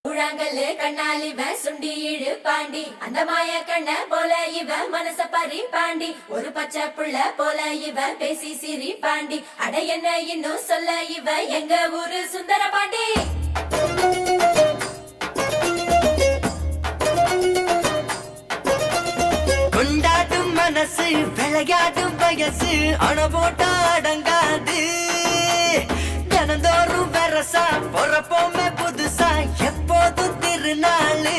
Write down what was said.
கூழாங்கல்லு கண்ணால் இவன் சுண்டி இழு பாண்டி அந்த மாய கண்ண போல இவன் மனச பறி பாண்டி ஒரு பச்சை புள்ள போல இவன் பேசி சிரி பாண்டி அட என்ன இன்னும் சொல்ல இவ எங்க ஊரு சுந்தர பாண்டி கொண்டாடும் மனசு விளையாடும் வயசு அணபோட்டா அடங்காது தினந்தோறும் வரசா பொறப்போமே புதுசா எப்போதும் திருநாளு